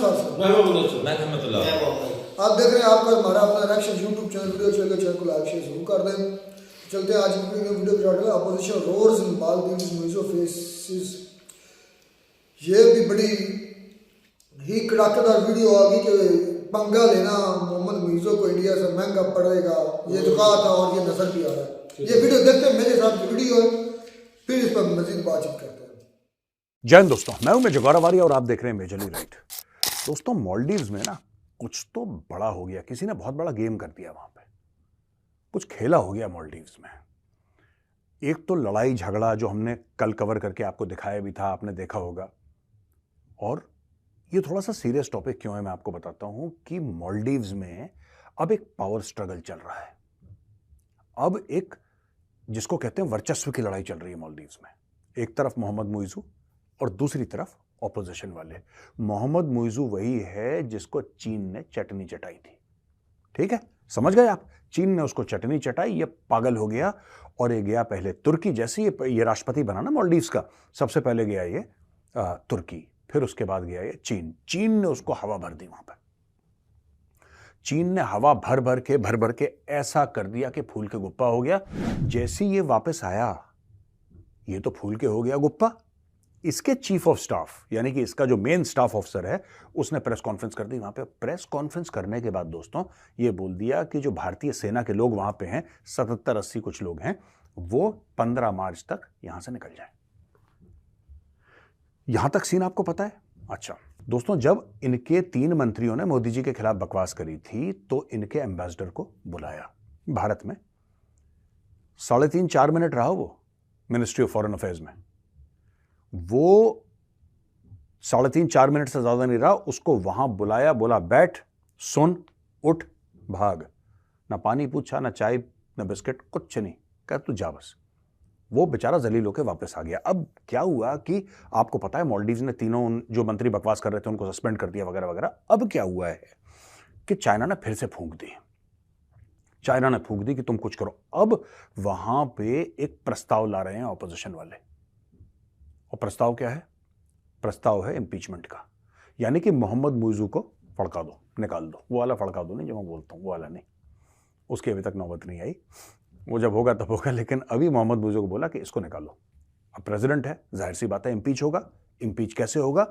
आप देख रहे हैं आपका हमारा अपना रिएक्शन यूट्यूब चैनल चैनल को लाइक शेयर जरूर कर दें। चलते हैं आज की वीडियो स्टार्ट करें। अपोजिशन रोर्स इन मालदीव्स मुइज़ो फेसेस, ये भी बड़ी ही कड़ाकेदार वीडियो आ गई कि पंगा लेना मोहम्मद मुइज़ो को इंडिया से महंगा पड़ेगा, ये तो कहा था और ये नजर भी आ रहा है। ये वीडियो देखते हैं, मेरे साथ वीडियो है, फिर इस पर मजीद बातचीत करते हैं। जय हिंद दोस्तों, मैं हूं मेजर गौरव और आप देख रहे हैं मेजरली राइट। दोस्तों मालदीव्स में ना कुछ तो बड़ा हो गया, किसी ने बहुत बड़ा गेम कर दिया, वहां पे कुछ खेला हो गया मालदीव्स में। एक तो लड़ाई झगड़ा जो हमने कल कवर करके आपको दिखाया भी था, आपने देखा होगा। और ये थोड़ा सा सीरियस टॉपिक क्यों है मैं आपको बताता हूं कि मालदीव्स में अब एक पावर स्ट्रगल चल रहा है। अब एक जिसको कहते हैं वर्चस्व की लड़ाई चल रही है मालदीव्स में। एक तरफ मोहम्मद मुइज़ो और दूसरी तरफ ऑपोजिशन वाले। मोहम्मद मुइज़ो वही है जिसको चीन ने चटनी चटाई थी, ठीक है, समझ गए आप। चीन ने उसको चटनी चटाई, ये पागल हो गया और ये गया पहले तुर्की। जैसे ये राष्ट्रपति बना ना मालदीव्स का, सबसे पहले गया ये तुर्की, फिर उसके बाद गया ये चीन। चीन ने उसको हवा भर दी वहां पर। चीन ने हवा भर भर के ऐसा कर दिया कि फूल के गुप्पा हो गया। जैसे ये वापस आया, ये तो फूल के हो गया गुप्पा। इसके चीफ ऑफ स्टाफ यानी कि इसका जो मेन स्टाफ ऑफिसर है, उसने प्रेस कॉन्फ्रेंस कर दी वहां पे। प्रेस कॉन्फ्रेंस करने के बाद दोस्तों ये बोल दिया कि जो भारतीय सेना के लोग वहां पे हैं, 77-80 कुछ लोग हैं, वो 15 मार्च तक यहां से निकल जाएं। यहां तक सीन आपको पता है। अच्छा दोस्तों, जब इनके 3 मंत्रियों ने मोदी जी के खिलाफ बकवास करी थी तो इनके एम्बेसडर को बुलाया भारत में। 3.5-4 मिनट रहा वो मिनिस्ट्री ऑफ फॉरेन अफेयर्स में। वो 3.5-4 मिनट से ज्यादा नहीं रहा, उसको वहां बुलाया, बोला बैठ, सुन, उठ, भाग। ना पानी पूछा, ना चाय, ना बिस्किट, कुछ नहीं, कह तू जा बस। वो बेचारा जलील होकर वापस आ गया। अब क्या हुआ कि आपको पता है मालदीव्स ने तीनों जो मंत्री बकवास कर रहे थे उनको सस्पेंड कर दिया वगैरह वगैरह। अब क्या हुआ है कि चाइना ने फिर से फूंक दी। चाइना ने फूंक दी कि तुम कुछ करो। अब वहां पे एक प्रस्ताव ला रहे हैं ऑपोजिशन वाले। और प्रस्ताव क्या है? प्रस्ताव है इंपीचमेंट का, यानी कि मोहम्मद मुइज़ो को फड़का दो, निकाल दो। वो वाला फड़का दो नहीं जो मैं बोलता हूं, वो वाला नहीं, उसकी अभी तक नौबत नहीं आई, वो जब होगा तब होगा। लेकिन अभी मोहम्मद मुइज़ो को बोला कि इसको निकालो। अब प्रेसिडेंट है, जाहिर सी बात है इंपीच होगा। इंपीच कैसे होगा?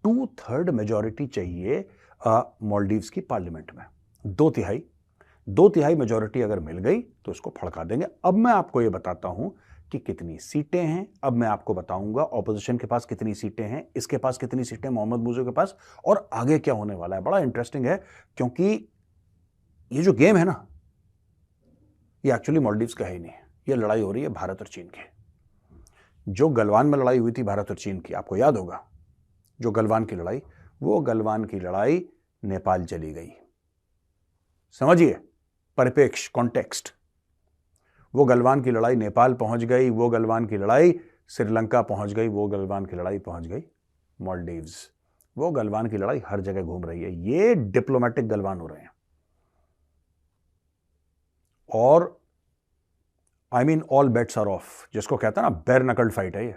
2/3 मेजॉरिटी चाहिए मालदीव्स की पार्लियामेंट में। 2/3 मेजॉरिटी अगर मिल गई तो इसको फड़का देंगे। अब मैं आपको यह बताता हूं कि कितनी सीटें हैं। अब मैं आपको बताऊंगा ऑपोजिशन के पास कितनी सीटें हैं, इसके पास कितनी सीटें, मोहम्मद मुइज़ो के पास, और आगे क्या होने वाला है। बड़ा इंटरेस्टिंग है क्योंकि ये जो गेम है ना, ये एक्चुअली मालदीव्स का ही नहीं है। ये लड़ाई हो रही है भारत और चीन की। जो गलवान में लड़ाई हुई थी भारत और चीन की, आपको याद होगा, जो गलवान की लड़ाई, वो गलवान की लड़ाई नेपाल चली गई। समझिए परिपेक्ष, कॉन्टेक्स्ट। वो गलवान की लड़ाई नेपाल पहुंच गई, वो गलवान की लड़ाई श्रीलंका पहुंच गई, वो गलवान की लड़ाई पहुंच गई मालदीव्स। वो गलवान की लड़ाई हर जगह घूम रही है। ये डिप्लोमेटिक गलवान हो रहे हैं। और I mean all bets are off, जिसको कहता है ना, बेर नकल फाइट है ये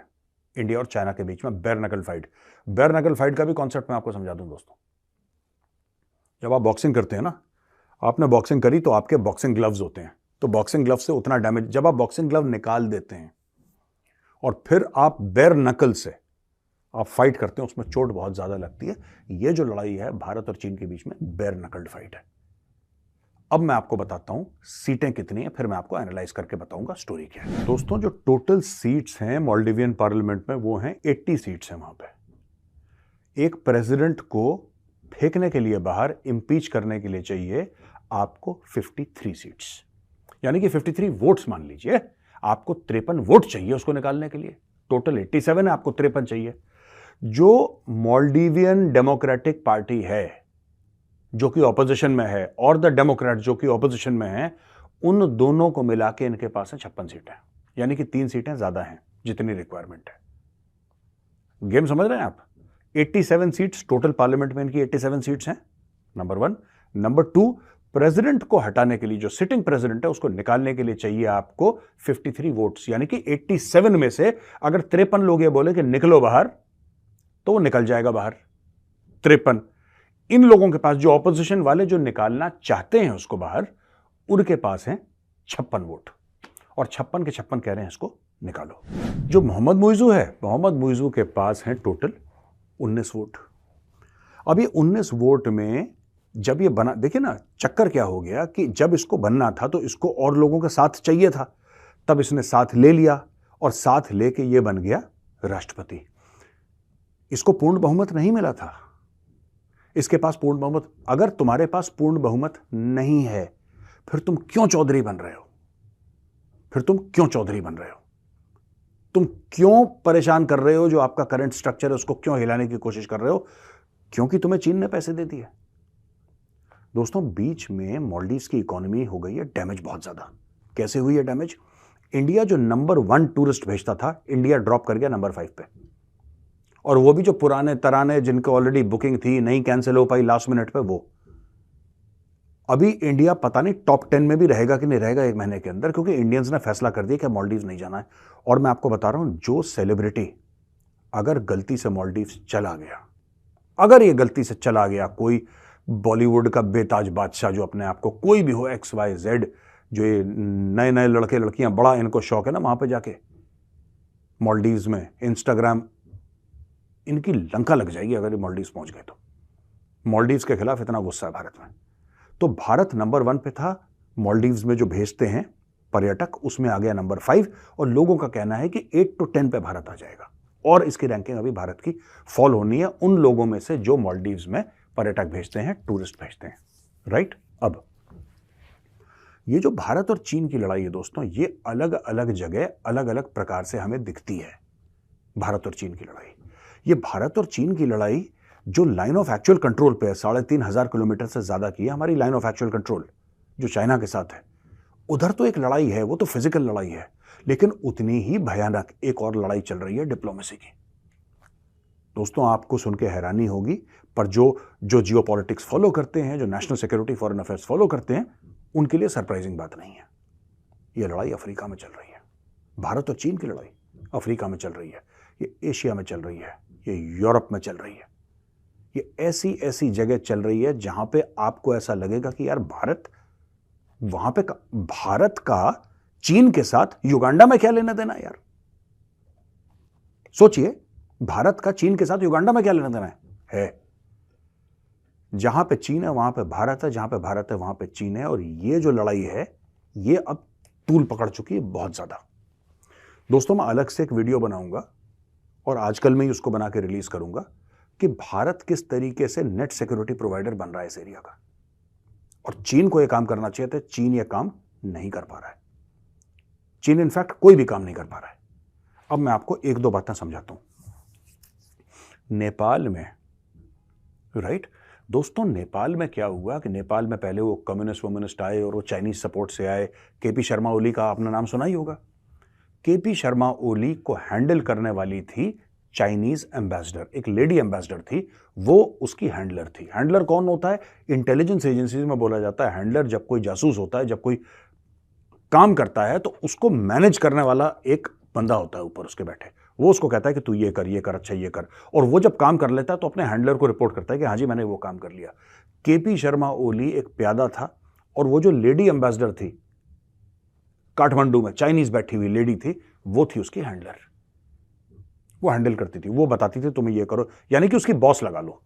इंडिया और चाइना के बीच में। बेर नकल फाइट। बेर नकल फाइट का भी कॉन्सेप्ट मैं आपको समझा दूं दोस्तों। जब आप बॉक्सिंग करते हैं ना, आपने बॉक्सिंग करी तो आपके बॉक्सिंग ग्लव्स होते हैं, तो बॉक्सिंग ग्लव से उतना डैमेज, जब आप बॉक्सिंग ग्लव निकाल देते हैं और फिर आप बेर नकल से आप फाइट करते हैं, उसमें चोट बहुत ज्यादा लगती है। ये जो लड़ाई है भारत और चीन के बीच में, बेर नकल फाइट है। अब मैं आपको बताता हूं सीटें कितनी हैं, फिर मैं आपको एनालाइज करके बताऊंगा स्टोरी क्या है। दोस्तों जो टोटल सीट्स हैं मालदीवियन पार्लियामेंट में, वो हैं 80 सीट्स हैं वहां पे। एक प्रेसिडेंट को फेंकने के लिए बाहर, इंपीच करने के लिए चाहिए आपको 53 सीट्स, यानी कि 53 वोट्स मान लीजिए। आपको 53 वोट चाहिए उसको निकालने के लिए। टोटल 87 है, आपको 53 चाहिए। जो मालदीवियन डेमोक्रेटिक पार्टी है जो कि ऑपोजिशन में है, और द डेमोक्रेट जो कि ऑपोजिशन में है, उन दोनों को मिला के इनके पास है 56 सीटें, यानी कि 3 सीटें ज्यादा हैं जितनी रिक्वायरमेंट है। गेम समझ रहे हैं आप? 87 सीट्स टोटल पार्लियामेंट में इनकी 87 सीट्स हैं, नंबर 1। नंबर 2, प्रेसिडेंट को हटाने के लिए, जो सिटिंग प्रेसिडेंट है उसको निकालने के लिए चाहिए आपको 53 वोट्स, यानी कि 87 में से अगर 53 लोग ये बोले कि निकलो बाहर, तो वो निकल जाएगा बाहर। 53 इन लोगों के पास, जो ऑपोजिशन वाले जो निकालना चाहते हैं उसको बाहर, उनके पास हैं 56 वोट, और 56 के 56 कह रहे हैं इसको निकालो। जो मोहम्मद मुइज़ू है, मोहम्मद मुइज़ू के पास हैं टोटल 19 वोट। अब ये 19 वोट में जब ये बना, देखिए ना चक्कर क्या हो गया कि जब इसको बनना था तो इसको और लोगों का साथ चाहिए था, तब इसने साथ ले लिया और साथ लेके ये बन गया राष्ट्रपति। इसको पूर्ण बहुमत नहीं मिला था, इसके पास पूर्ण बहुमत। अगर तुम्हारे पास पूर्ण बहुमत नहीं है, फिर तुम क्यों चौधरी बन रहे हो? फिर तुम क्यों चौधरी बन रहे हो? तुम क्यों परेशान कर रहे हो? जो आपका करंट स्ट्रक्चर है उसको क्यों हिलाने की कोशिश कर रहे हो? क्योंकि तुम्हें चीन ने पैसे दे दिए। दोस्तों, बीच में मालदीव्स की इकोनॉमी हो गई है डैमेज बहुत ज्यादा। कैसे हुई है डैमेज? इंडिया जो नंबर 1 टूरिस्ट भेजता था, इंडिया ड्रॉप कर गया नंबर 5 पे, और वो भी जो पुराने तराने जिनको ऑलरेडी बुकिंग थी, नहीं कैंसिल हो पाई लास्ट मिनट पे, वो अभी इंडिया पता नहीं टॉप 10 में भी रहेगा कि नहीं रहेगा 1 महीने के अंदर, क्योंकि इंडियंस ने फैसला कर दिया कि मालदीव्स नहीं जाना है। और मैं आपको बता रहा हूं, जो सेलिब्रिटी अगर गलती से मालदीव्स चला गया, अगर ये गलती से चला गया, कोई बॉलीवुड का बेताज बादशाह जो अपने आप को कोई भी हो, XYZ, जो ये नए नए लड़के लड़कियां, बड़ा इनको शौक है ना वहां पे जाके मालदीव्स में, इंस्टाग्राम, इनकी लंका लग जाएगी अगर ये मालदीव्स पहुंच गए तो। मालदीव्स के खिलाफ इतना गुस्सा है भारत में। तो भारत नंबर 1 पे था, मालदीव्स में जो भेजते हैं पर्यटक, उसमें आ गया नंबर 5, और लोगों का कहना है कि 8 to 10 पे भारत आ जाएगा, और इसकी रैंकिंग अभी भारत की फॉल होनी है उन लोगों में से जो मालदीव्स में पर्यटक भेजते हैं, टूरिस्ट भेजते हैं, राइट। अब ये जो भारत और चीन की लड़ाई है दोस्तों, ये अलग अलग जगह अलग अलग प्रकार से हमें दिखती है। भारत और चीन की लड़ाई, ये भारत और चीन की लड़ाई जो लाइन ऑफ एक्चुअल कंट्रोल पे है, 3,500 किलोमीटर से ज्यादा की है हमारी लाइन ऑफ एक्चुअल कंट्रोल जो चाइना के साथ है। उधर तो एक लड़ाई है, वो तो फिजिकल लड़ाई है, लेकिन उतनी ही भयानक एक और लड़ाई चल रही है डिप्लोमेसी की। दोस्तों, आपको सुन के हैरानी होगी, पर जो जियोपॉलिटिक्स फॉलो करते हैं, जो national security foreign affairs follow करते हैं, उनके लिए सरप्राइजिंग बात नहीं है। यह लड़ाई अफ्रीका में चल रही है। भारत और चीन की लड़ाई अफ्रीका में चल रही है, ये एशिया में चल रही है, ये यूरोप में चल रही है, ये ऐसी ऐसी जगह चल रही है जहां पे आपको ऐसा लगेगा कि यार भारत वहां पे, भारत का चीन के साथ युगांडा में क्या लेना देना यार? सोचिए, भारत का चीन के साथ युगांडा में क्या लेना देना है? जहां पे चीन है वहां पे भारत है, जहां पे भारत है वहां पे चीन है, और ये जो लड़ाई है ये अब तूल पकड़ चुकी है बहुत ज्यादा। दोस्तों, मैं अलग से एक वीडियो बनाऊंगा और आजकल में ही उसको बना के रिलीज करूंगा कि भारत किस तरीके से नेट सिक्योरिटी प्रोवाइडर बन रहा है इस एरिया का, और चीन को यह काम करना चाहिए था। चीन यह काम नहीं कर पा रहा है। चीन इनफैक्ट कोई भी काम नहीं कर पा रहा है। अब मैं आपको 1-2 बातें समझाता हूं। नेपाल में, राइट दोस्तों, नेपाल में क्या हुआ कि नेपाल में पहले वो कम्युनिस्ट आए और वो चाइनीज सपोर्ट से आए। केपी शर्मा ओली का आपने नाम सुना ही होगा। केपी शर्मा ओली को हैंडल करने वाली थी चाइनीज एम्बेसडर, एक लेडी एम्बेसडर थी, वो उसकी हैंडलर थी। हैंडलर कौन होता है? इंटेलिजेंस एजेंसीज में बोला जाता है हैंडलर जब कोई जासूस होता है, जब कोई काम करता है तो उसको मैनेज करने वाला एक बंदा होता है ऊपर उसके बैठे, वो उसको कहता है कि तू ये कर, अच्छा ये कर, और वो जब काम कर लेता है तो अपने हैंडलर को रिपोर्ट करता है कि हाँ जी मैंने वो काम कर लिया। केपी शर्मा ओली एक प्यादा था, और वो जो लेडी एम्बेसडर थी काठमांडू में, चाइनीज बैठी हुई लेडी थी, वो थी उसकी हैंडलर। वो हैंडल करती थी, वो बताती थी तुम्हें ये करो, यानी कि उसकी बॉस लगा लो।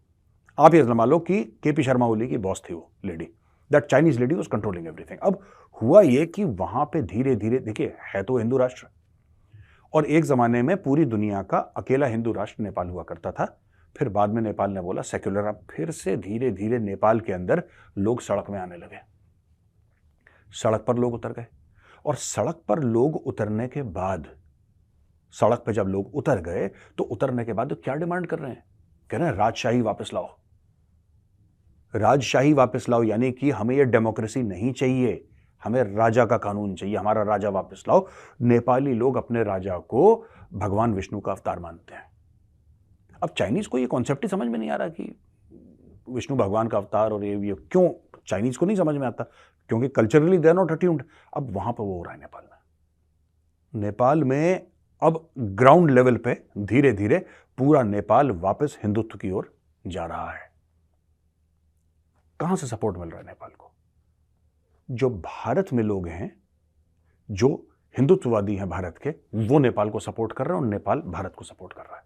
आप ये मान लो कि केपी शर्मा ओली की बॉस थी वो lady. That Chinese lady was controlling everything. अब हुआ ये कि वहां पे धीरे धीरे, देखिए है तो हिंदू राष्ट्र, और एक जमाने में पूरी दुनिया का अकेला हिंदू राष्ट्र नेपाल हुआ करता था। फिर बाद में नेपाल ने बोला सेक्युलर। अब फिर से धीरे धीरे नेपाल के अंदर लोग सड़क में आने लगे, सड़क पर लोग उतर गए, और सड़क पर लोग उतरने के बाद, सड़क पे जब लोग उतर गए तो उतरने के बाद तो क्या डिमांड कर रहे हैं? कह रहे हैं राजशाही वापस लाओ, राजशाही वापस लाओ, यानी कि हमें ये डेमोक्रेसी नहीं चाहिए, हमें राजा का कानून चाहिए, हमारा राजा वापस लाओ। नेपाली लोग अपने राजा को भगवान विष्णु का अवतार मानते हैं। अब चाइनीज को ये कॉन्सेप्ट ही समझ में नहीं आ रहा कि विष्णु भगवान का अवतार, और ये क्यों चाइनीज को नहीं समझ में आता, क्योंकि culturally they are not attuned. अब वहां पर वो हो रहा है नेपाल में। नेपाल में अब ग्राउंड लेवल पे धीरे धीरे पूरा नेपाल वापस हिंदुत्व की ओर जा रहा है। कहां से सपोर्ट मिल रहा है नेपाल को? जो भारत में लोग हैं, जो हिंदुत्ववादी हैं भारत के, वो नेपाल को सपोर्ट कर रहे हैं और नेपाल भारत को सपोर्ट कर रहा है।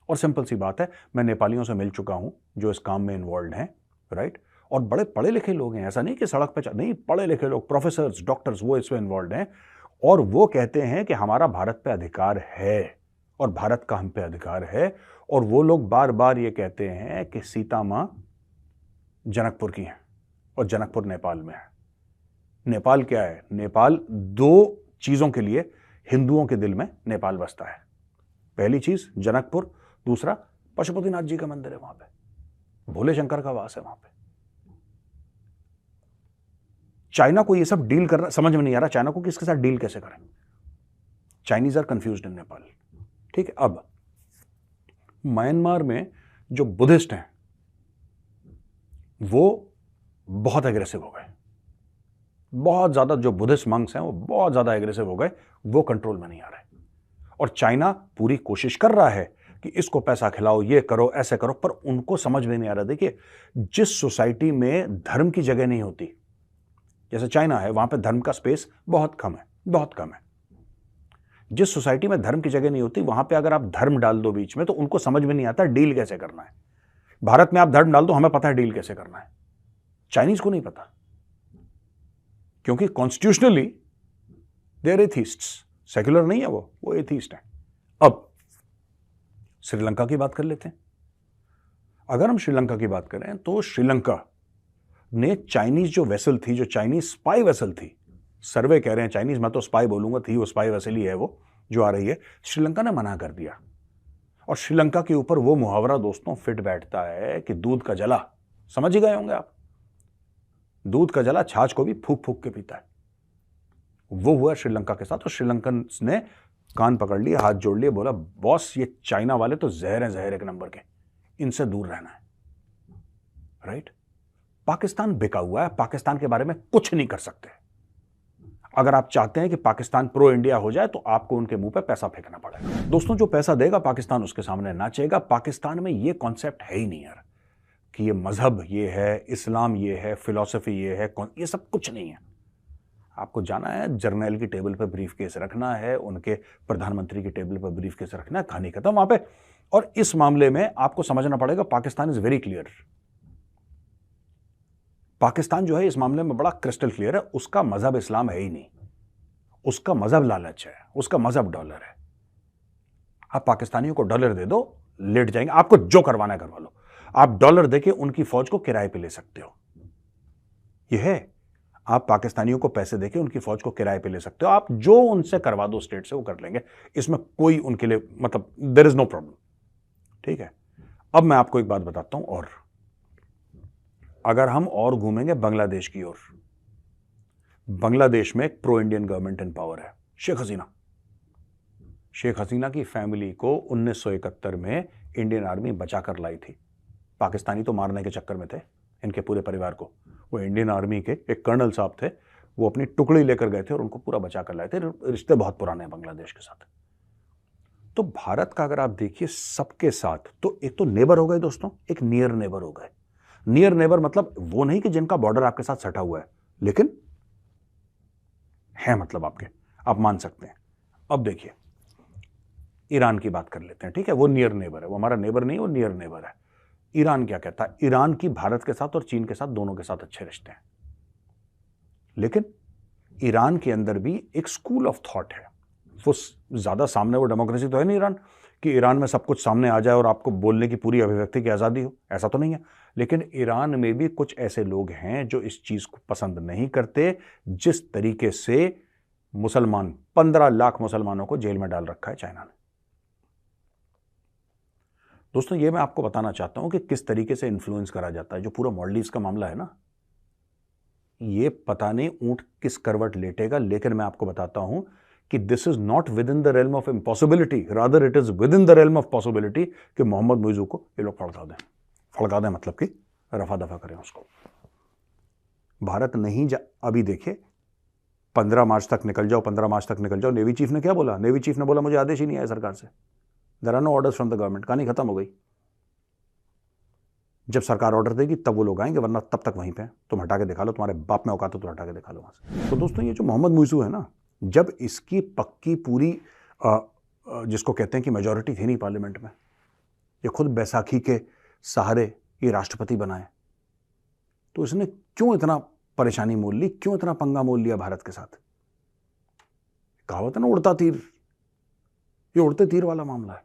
और सिंपल सी बात है, मैं नेपालियों से मिल चुका हूं जो इस काम में इन्वॉल्व हैं, राइट? और बड़े पढ़े लिखे लोग हैं, ऐसा नहीं कि सड़क पे नहीं, पढ़े लिखे लोग, प्रोफेसर्स, डॉक्टर्स, वो इसमें इन्वॉल्व हैं और वो कहते हैं कि हमारा भारत पे अधिकार है और भारत का हम पे अधिकार है। और वो लोग बार बार ये कहते हैं कि सीता मां जनकपुर की है और जनकपुर नेपाल में है। नेपाल क्या है? नेपाल दो चीजों के लिए हिंदुओं के दिल में नेपाल बसता है। पहली चीज जनकपुर, दूसरा पशुपतिनाथ जी का मंदिर है वहां पे, भोले शंकर का वास है वहां पे। चाइना को ये सब डील करना समझ में नहीं आ रहा, चाइना को किसके साथ डील कैसे करें? चाइनीज आर कंफ्यूज्ड इन नेपाल। ठीक है, अब म्यांमार में जो बुद्धिस्ट हैं वो बहुत एग्रेसिव हो गए, बहुत ज्यादा। जो बुद्धिस्ट मंक्स हैं वो बहुत ज्यादा एग्रेसिव हो गए, वो कंट्रोल में नहीं आ रहे। और चाइना पूरी कोशिश कर रहा है कि इसको पैसा खिलाओ, ये करो, ऐसे करो, पर उनको समझ में नहीं आ रहा। देखिए, जिस सोसाइटी में धर्म की जगह नहीं होती, जैसे चाइना है, वहां पे धर्म का स्पेस बहुत कम है, बहुत कम है। जिस सोसाइटी में धर्म की जगह नहीं होती, वहां पे अगर आप धर्म डाल दो बीच में, तो उनको समझ में नहीं आता डील कैसे करना है। भारत में आप धर्म डाल दो, हमें पता है डील कैसे करना है, चाइनीज को नहीं पता, क्योंकि कॉन्स्टिट्यूशनली दे आर एथीस्ट्स, सेक्युलर नहीं है वो एथीस्ट है। अब श्रीलंका की बात कर लेते हैं। अगर हम श्रीलंका की बात करें तो श्रीलंका ने चाइनीज जो वेसल थी, जो चाइनीज स्पाई वेसल थी, सर्वे कह रहे हैं चाइनीज, मैं तो स्पाई बोलूंगा, थी वो स्पाई वेसल ही है वो जो आ रही है, श्रीलंका ने मना कर दिया। और श्रीलंका के ऊपर वो मुहावरा दोस्तों फिट बैठता है कि दूध का जला, समझ ही गए होंगे आप, दूध का जला छाछ को भी फूक फूक के पीता है। वो हुआ श्रीलंका के साथ। और श्रीलंकन ने कान पकड़ लिए, हाथ जोड़ लिए, बोला बॉस ये चाइना वाले तो जहर है, जहर एक नंबर के, इनसे दूर रहना है, राइट? पाकिस्तान बिका हुआ है, पाकिस्तान के बारे में कुछ नहीं कर सकते। अगर आप चाहते हैं कि पाकिस्तान प्रो इंडिया हो जाए तो आपको उनके मुंह पे पैसा फेंकना पड़ेगा। दोस्तों, जो पैसा देगा पाकिस्तान उसके सामने नाचेगा। पाकिस्तान में ये कॉन्सेप्ट है ही नहीं यार कि ये मजहब ये है, इस्लाम ये है, फिलॉसफी ये है, ये सब कुछ नहीं है। आपको जाना है, जर्नैल की टेबल पर ब्रीफ केस रखना है, उनके प्रधानमंत्री की टेबल पर ब्रीफ केस रखना है, कहानी खत्म वहां पे। और इस मामले में आपको समझना पड़ेगा, Pakistan is very clear. Pakistan जो है इस मामले में बड़ा क्रिस्टल क्लियर है, उसका मजहब इस्लाम है ही नहीं, उसका मजहब लालच है, उसका मजहब डॉलर है। आप पाकिस्तानियों को डॉलर दे दो, लेट जाएंगे, आपको जो करवाना है करवा लो। आप डॉलर देके उनकी फौज को किराए पे ले सकते हो, यह है। आप पाकिस्तानियों को पैसे देके उनकी फौज को किराए पे ले सकते हो, आप जो उनसे करवा दो स्टेट से वो कर लेंगे, इसमें कोई उनके लिए मतलब देयर इज नो प्रॉब्लम, ठीक है। अब मैं आपको एक बात बताता हूं, और अगर हम और घूमेंगे बांग्लादेश की ओर, बांग्लादेश में एक pro Indian government in power है, शेख हसीना। शेख हसीना की फैमिली को 1971 में इंडियन आर्मी बचाकर लाई थी। पाकिस्तानी तो मारने के चक्कर में थे इनके पूरे परिवार को, वो इंडियन आर्मी के एक कर्नल साहब थे, वो अपनी टुकड़ी लेकर गए थे और उनको पूरा बचा कर लाए थे। रिश्ते बहुत पुराने हैं बांग्लादेश के साथ। तो भारत का अगर आप देखिए सबके साथ, तो एक तो नेबर हो गए दोस्तों, एक नियर नेबर हो गए। नियर नेबर मतलब वो नहीं कि जिनका बॉर्डर आपके साथ सटा हुआ है, लेकिन है मतलब आपके, आप मान सकते हैं। अब देखिए ईरान की बात कर लेते हैं, ठीक है, वो नियर नेबर है, वो हमारा नेबर नहीं, वो नियर नेबर है। ईरान क्या कहता है? ईरान की भारत के साथ और चीन के साथ, दोनों के साथ अच्छे रिश्ते हैं, लेकिन ईरान के अंदर भी एक स्कूल ऑफ थॉट है। वो ज्यादा सामने, वो डेमोक्रेसी तो है नहीं ईरान कि ईरान में सब कुछ सामने आ जाए और आपको बोलने की पूरी अभिव्यक्ति की आजादी हो, ऐसा तो नहीं है। लेकिन ईरान में भी कुछ ऐसे लोग हैं जो इस चीज को पसंद नहीं करते, जिस तरीके से मुसलमान, 15 लाख मुसलमानों को जेल में डाल रखा है चाइना ने। दोस्तों, ये मैं आपको बताना चाहता हूं कि किस तरीके से इन्फ्लुएंस करा जाता है। जो पूरा मॉलडीव्स का मामला है ना, ये पता नहीं ऊंट किस करवट लेटेगा, लेकिन मैं आपको बताता हूं कि this is not with in the realm of impossibility, rather it is with in the realm of possibility कि मोहम्मद मुइजू को ये लोग फड़का दें, मतलब कि रफा दफा करें उसको। भारत नहीं अभी देखिए 15 मार्च तक निकल जाओ, 15 मार्च तक निकल जाओ। नेवी चीफ ने क्या बोला? नेवी चीफ ने बोला मुझे आदेश ही नहीं आया सरकार से, there are no orders from the government, कहानी खत्म हो गई। जब सरकार ऑर्डर देगी तब वो लोग आएंगे, वरना तब तक वहीं पे हैं। तुम हटा के दिखा लो, तुम्हारे बाप में औकात हो तो हटा के दिखा लो वहाँ से। तो दोस्तों ये जो मोहम्मद मुइज़ू है ना, जब इसकी पक्की पूरी जिसको कहते हैं कि मेजॉरिटी थी नहीं पार्लियामेंट में, ये खुद बैसाखी के सहारे ये राष्ट्रपति बनाए, तो इसने क्यों इतना परेशानी मोल ली, क्यों इतना पंगा मोल लिया भारत के साथ? कहावत है ना, उड़ता तीर, ये उड़ते तीर वाला मामला है।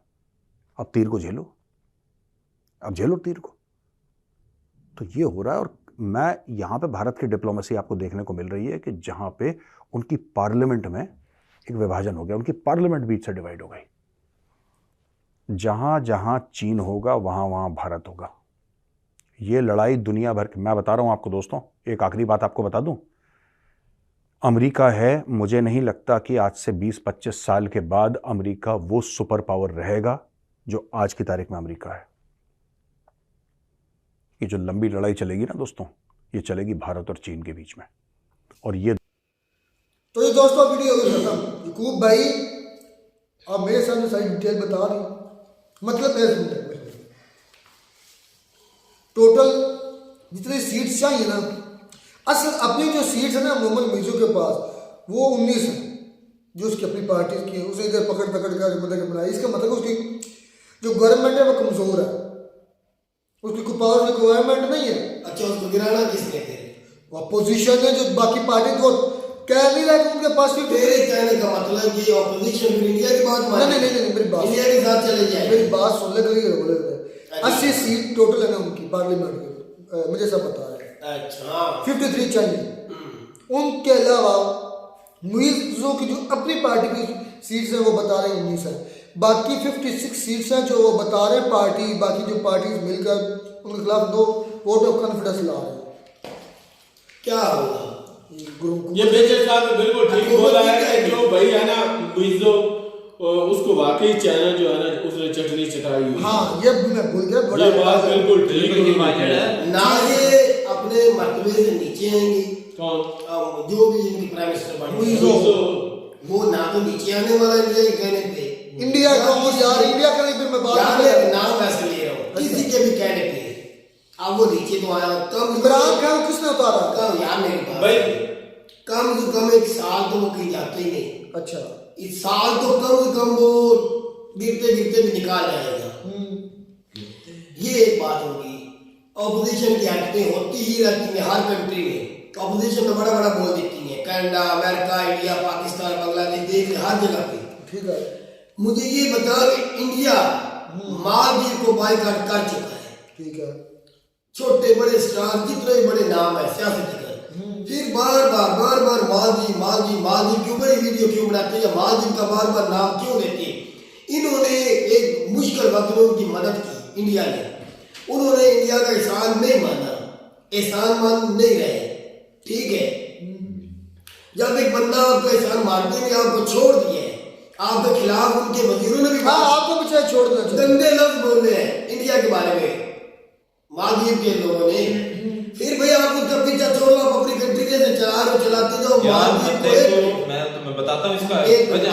अब तीर को झेलो, अब झेलो तीर को। तो ये हो रहा है। और मैं यहां पे भारत की डिप्लोमेसी आपको देखने को मिल रही है कि जहां पे उनकी पार्लियामेंट में एक विभाजन हो गया, उनकी पार्लियामेंट बीच से डिवाइड हो गई। जहां जहां चीन होगा वहां वहां भारत होगा। ये लड़ाई दुनिया भर की, मैं बता रहा हूं आपको दोस्तों, एक आखिरी बात आपको बता दूं, अमेरिका है, मुझे नहीं लगता कि आज से 20-25 साल के बाद अमेरिका वो सुपर पावर रहेगा जो आज की तारीख में अमेरिका है। ये जो लंबी लड़ाई चलेगी ना दोस्तों, ये चलेगी भारत और चीन के बीच में। और ये तो ये दोस्तों वीडियो हो गया खत्म। यकूब भाई आप मेरे सामने सारी डिटेल बता रही, मतलब मेरे सुनते टोटल जितनी सीट्स चाहिए ना, असल अपनी जो सीट्स है ना मोहम्मद मुइज़ू के पास, वो 19 है जो उसकी अपनी पार्टी की है। उसे इधर पकड़ कर मतलब बनाई। इसका मतलब उसकी जो गवर्नमेंट है वो कमजोर है, उसकी कोई पावरफुल गवर्नमेंट नहीं है। अच्छा, उसको गिराना किसने फिर? अपोजिशन है जो बाकी पार्टी तो कह नहीं रहा कि उनके पास भी। तेरे कहने का मतलब ये ऑपोजिशन फिर इंडिया की बात माने? नहीं, मेरी बात इंडिया के साथ चले जाए। मेरी बात सुन ले, बोले 80 सीट टोटल है ना उनकी पार्लियामेंट की, मुझे सब पता है। अच्छा, 53 चाहिए। उनके अलावा मुइज़ू की जो अपनी पार्टी की सीट्स हैं वो बता रहे हैं 19 है। बाकी 56 सीट्स हैं जो वो बता रहे हैं पार्टी, बाकी जो पार्टीज मिलकर उनके खिलाफ 2 वोट ऑफ कॉन्फिडेंस ला रहे हैं। क्या होगा? ये बेचर साहब ने बिल्कुल ठीक बोला है कि जो भाई है ना मुइज़ू, उसको वाकई चैनल जो है ना उसने चटनी चटाई हुई। हाँ, ये भी मैं भूल गया, ये बात बिल्कुल ठीक है ना। ये अपने मर्तबे से नीचे आएंगे। कौन? जो भी इनकी प्राइम मिनिस्टर बने, मुइज़ू वो ना तो नीचे आने वाला इंडिया के कहने पे। इंडिया को यार, इंडिया का नहीं, मैं बात यार मैं नाम ऐसे ले रहा हूँ किसी के भी कहने पे। अब वो नीचे तो आया कम। इमरान खान किसने उतारा? कम यार मेरे पास भाई, कम से कम 1 साल तो वो कहीं जाते ही नहीं। अच्छा, इस साल तो कम से कम वो गिरते गिरते भी निकाल जाएगा। ये एक बात होगी। ऑपोजिशन की हरकतें होती ही रहती हैं हर कंट्री में। ऑपोजिशन तो बड़ा बड़ा बोल देती है, Canada, America, India, Pakistan, Bangladesh, देख हर जगह पे। ठीक है, मुझे ये बता कि इंडिया मालदीव को बायकॉट कर चुका है। ठीक है, छोटे बड़े स्टार जितने बड़े नाम है सियासत के, फिर बार बार मालदीव के ऊपर वीडियो क्यों बनाते हैं, मालदीव का बार बार नाम क्यों लेते हैं? इन्होंने एक मुश्किल वक्त में उनकी मदद की इंडिया ने। उन्होंने इंडिया का एहसान नहीं माना, एहसान मान नहीं रहे। ठीक है, जब एक बंदा आपका एहसान मानते हैं, आपको छोड़ दिए, आपके खिलाफ उनके वजीरों ने भी आपको बच्चा छोड़ देना चाहिए, गंदे लफ्ज बोले हैं इंडिया के बारे में मालदीव के लोगों ने। फिर भाई आप उसका पीछा छोड़ो, आप अपनी कंट्री से चला रहे हो, चलाते जाओ। मैं तुम्हें बताता हूँ इसका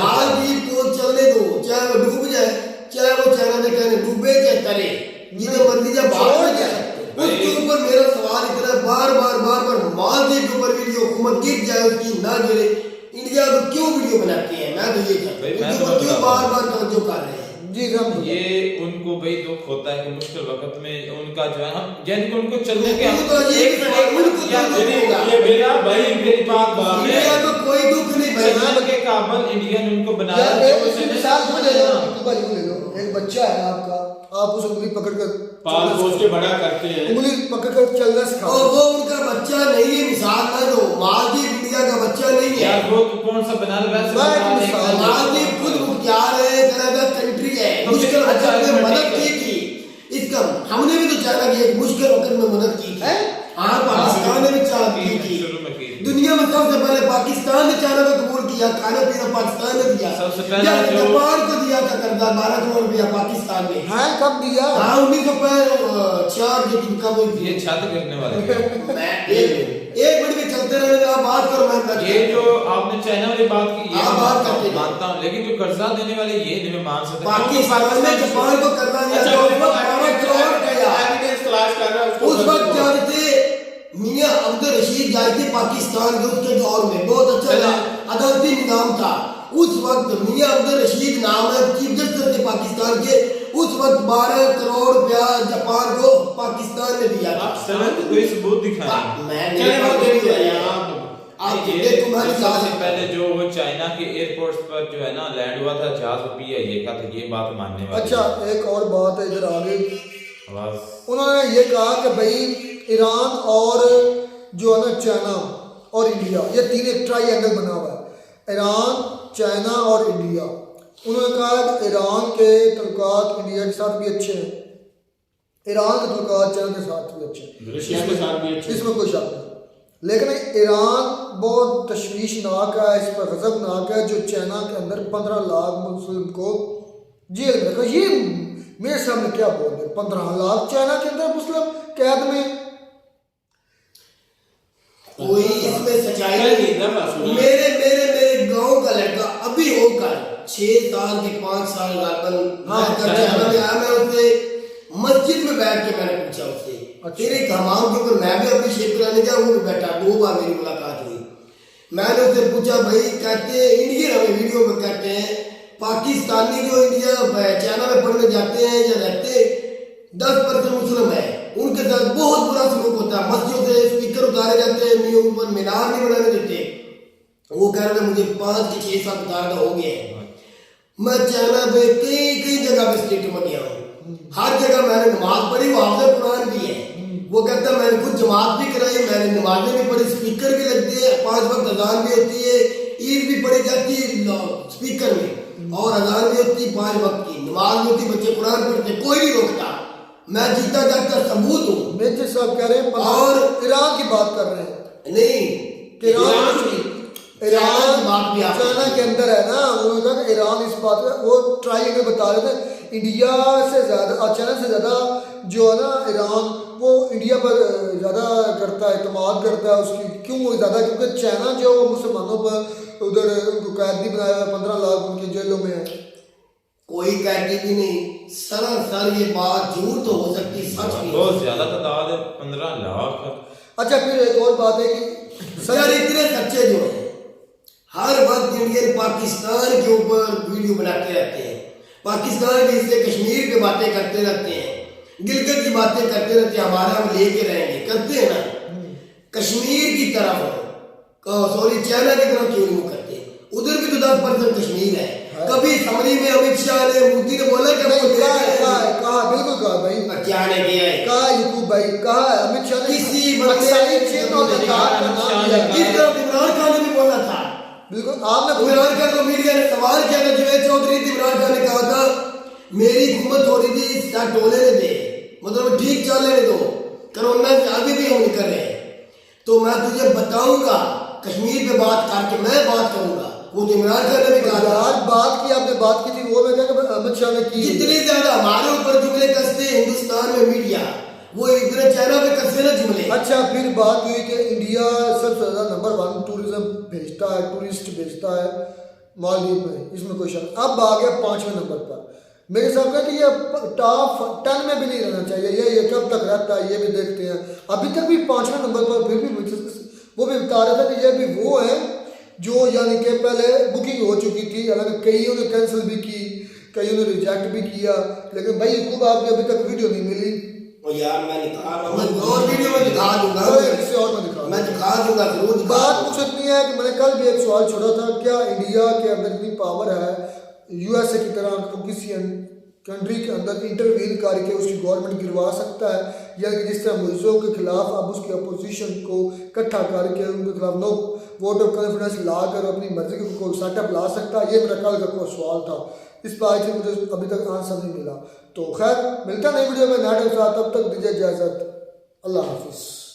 मालदीव को चलने दो, चाहे वो डूब जाए, चाहे वो चाइना में कहने डूबे चाहे तरे, जिन्हें मर्जी जब भाग जाए। उसके ऊपर मेरा सवाल इतना बार बार मालदीव के ऊपर वीडियो हुकूमत गिर जाए, उसकी ना गिरे, इंडिया को क्यों वीडियो बनाती है? मैं तो ये चाहता हूँ क्यों बार तवज्जो कर रहे हैं। जी ये उनको भाई दुख होता है कि मुश्किल वक्त में उनका जो है हम यानी कि उनको चलने के ये भाई मेरी बात इंडिया को कोई दुख नहीं भाई के काबल इंडिया ने उनको बनाया। एक बच्चा है आपका, आप उस उंगली पकड़ कर पाल पोस के बड़ा करते हैं, उंगली पकड़ कर चलना सिखाओ। वो उनका बच्चा नहीं है, मिसाल ना दो। मालदीव इंडिया का बच्चा नहीं है यार, वो तो कौन सा बना मालदीव खुद मुख्तियार है, तरह कंट्री है। मुश्किल वक्त में मदद की थी इसका, हमने भी तो चाहा कि एक मुश्किल वक्त में मदद की थी। हाँ, पाकिस्तान ने भी चाह की थी। दुनिया में सबसे पहले पाकिस्तान ने चाइना को कबूल किया, खाना पीना पाकिस्तान ने दिया। सबसे पहले जापान को दिया था कर्जा 12 करोड़ रुपया पाकिस्तान ने। हाँ, कब दिया? हाँ, 1904 के दिन कब हुई? ये छत गिरने वाले मैं एक मिनट में चलते रहेंगे, आप बात करो। मैं ये जो आपने चाइना वाली बात की, ये बात करते मानता हूँ, लेकिन जो कर्जा देने वाले ये नहीं मैं मान सकता। पाकिस्तान ने जापान को कर्जा दिया, 12 करोड़ रुपया। तलाश कर रहा है उसको उस वक्त क्या थे मियां अब्दुल रशीद आए थे पाकिस्तान के उसके दौर में, बहुत अच्छा अदालती निजाम था उस वक्त। मियां अब्दुल रशीद नाम है, चीफ जस्टिस थे पाकिस्तान के। उस वक्त 12 करोड़ रुपया जापान को पाकिस्तान ने दिया था। आप सनद कोई सबूत दिखाएं। मैं आप ये ये तुम्हारी सबसे पहले जो वो चाइना के एयरपोर्ट पर जो है ना लैंड हुआ था जहाज रुपया ये का था, ये बात मानने वाली। अच्छा एक और बात है इधर आगे, आवाज उन्होंने ये कहा कि भाई ईरान और जो है ना चाइना और इंडिया, ये तीन एक ट्राइएंगल बना हुआ है, ईरान चाइना और इंडिया। उन्होंने कहा कि ईरान के तल्लुकात इंडिया के साथ भी अच्छे हैं, ईरान के तल्लुकात चाइना के साथ भी अच्छे हैं, रशिया के साथ भी अच्छे। इसमें कोई शक नहीं। लेकिन ईरान बहुत तशवीशनाक है, इस पर गजबनाक है जो चाइना के अंदर 15 लाख मुस्लिम को जेल में रखा। ये मेरे सामने क्या बोल रहे, 15 लाख चाइना के अंदर मुस्लिम कैद में। कोई इसमें सच्चाई नहीं, नहीं। मेरे मेरे मेरे गांव का लड़का अभी होकर 6 साल के 5 साल मैं उससे मस्जिद में बैठ के मैंने पूछा उससे, तेरे हमाम के ऊपर मैं भी अपनी शेख कराने गया, वो भी बैठा, 2 बार मेरी मुलाकात हुई। मैंने उससे पूछा भाई, कहते हैं इंडियन, हमें वीडियो में कहते हैं पाकिस्तानी जो इंडिया चाइना में पढ़ने जाते हैं या रहते 10% मुस्लिम है, उनके साथ बहुत बुरा सलूक होता है। मस्जिद से स्पीकर उतारे जाते हैं, ऊपर मीनार नहीं बनाने देते। वो कह रहे मुझे 5 के 6 साल उतारना हो गया है। मैं चाइना में कई जगह पे स्टेट में गया हूँ, हर जगह मैंने नमाज पढ़ी, वहां से कुरान भी है। वो कहता है मैंने खुद जमात भी कराई, मैंने नमाजें भी पढ़ी, स्पीकर भी लगती है, 5 वक्त अजान भी होती है, ईद भी पढ़ी जाती है स्पीकर में, और अजान भी होती है 5 वक्त की, नमाज भी होती, बच्चे कुरान पढ़ते, कोई नहीं रोकता। मैं जीता जागता सबूत हूँ। मेजर साहब कह रहे हैं और ईरान की बात कर रहे हैं, नहीं ईरान चाइना के अंदर है ना, उन्होंने कहा कि ईरान इस बात में वो ट्राई बता रहे थे इंडिया से ज्यादा, चाइना से ज्यादा जो है ना ईरान वो इंडिया पर ज्यादा करता है, एतमाद करता है उसकी। क्यों वो ज्यादा? क्योंकि चाइना जो मुसलमानों पर उधर उनको कैदी बनाया है, 15 लाख उनकी जेलों में है। कोई कैदी भी नहीं, सरासर ये बात झूठ तो हो सकती, सच नहीं। बहुत ज्यादा तादाद है, 15 लाख। अच्छा फिर एक और बात है कि सर इतने सच्चे जो है हर वक्त इंडियन पाकिस्तान के ऊपर वीडियो बनाते रहते हैं, पाकिस्तान के हिस्से कश्मीर पे बातें करते रहते हैं, गिलगित की बातें करते रहते हैं, हमारा हम लेके रहेंगे, करते हैं ना। कश्मीर की तरफ सॉरी चाइना की तरफ क्यों नहीं करते? उधर भी तो 10% कश्मीर है। कभी समरी में अमित शाह ने, मोदी ने बोला कि कहा बिल्कुल कहा भाई, क्या ने किया है, कहा यूकूब भाई, कहा अमित शाह ने किसी इमरान खान ने भी बोला था। बिल्कुल आपने इमरान खान को मीडिया ने सवाल किया था, जुनैद चौधरी थी, इमरान खान ने कहा था मेरी हुकूमत हो रही थी टोले ने दे, मतलब ठीक चलने दो, कोरोना अभी भी हम नहीं कर रहे हैं, तो मैं तुझे बताऊंगा कश्मीर पे बात करके मैं बात करूंगा। वो तो इमरान खान ने भी कहा यार, बात की आपने बात की थी, वो मैं क्या अमित शाह ने की। जितनी ज्यादा हमारे ऊपर जुमले कसते हिंदुस्तान में मीडिया, वो इधर चाइना पे कसते ना जुमले। अच्छा फिर बात हुई कि इंडिया सबसे ज्यादा नंबर 1 टूरिज्म भेजता है, टूरिस्ट भेजता है मालदीव में, इसमें कोई शक। अब आ गया 5वें नंबर पर। मेरे हिसाब से कि ये टॉप 10 में भी नहीं रहना चाहिए, ये कब तक रहता है ये भी देखते हैं। अभी तक भी 5वें नंबर पर, फिर भी वो भी बता रहा था कि ये भी वो है जो यानी कि पहले बुकिंग हो चुकी थी, हालांकि कईयों ने कैंसिल भी की, कईयों ने रिजेक्ट भी किया, लेकिन भाई यूट्यूब आपकी अभी तक वीडियो नहीं मिली। और यार मैं निकाल रहा हूं, और वीडियो में दिखा दूंगा, किसी और में दिखा, मैं दिखा दूंगा जरूर। बात कुछ इतनी है कि मैंने कल भी एक सवाल छोड़ा था, क्या इंडिया के अंदर इतनी पावर है यूएसए की तरह तो किसी कंट्री के अंदर इंटरवीन करके उसकी गवर्नमेंट गिरवा सकता है, या कि जिस तरह मुल्ज़ों के खिलाफ अब उसकी अपोजिशन को इकट्ठा करके उनके खिलाफ नो वोट ऑफ कॉन्फिडेंस ला कर अपनी मर्जी को कोई सेटअप ला सकता है? ये मेरा कल का सवाल था, इस पर आज मुझे अभी तक आंसर नहीं मिला। तो खैर मिलता नहीं वीडियो में नए के साथ, तब तक दीजिए इजाज़त, अल्लाह हाफिज़।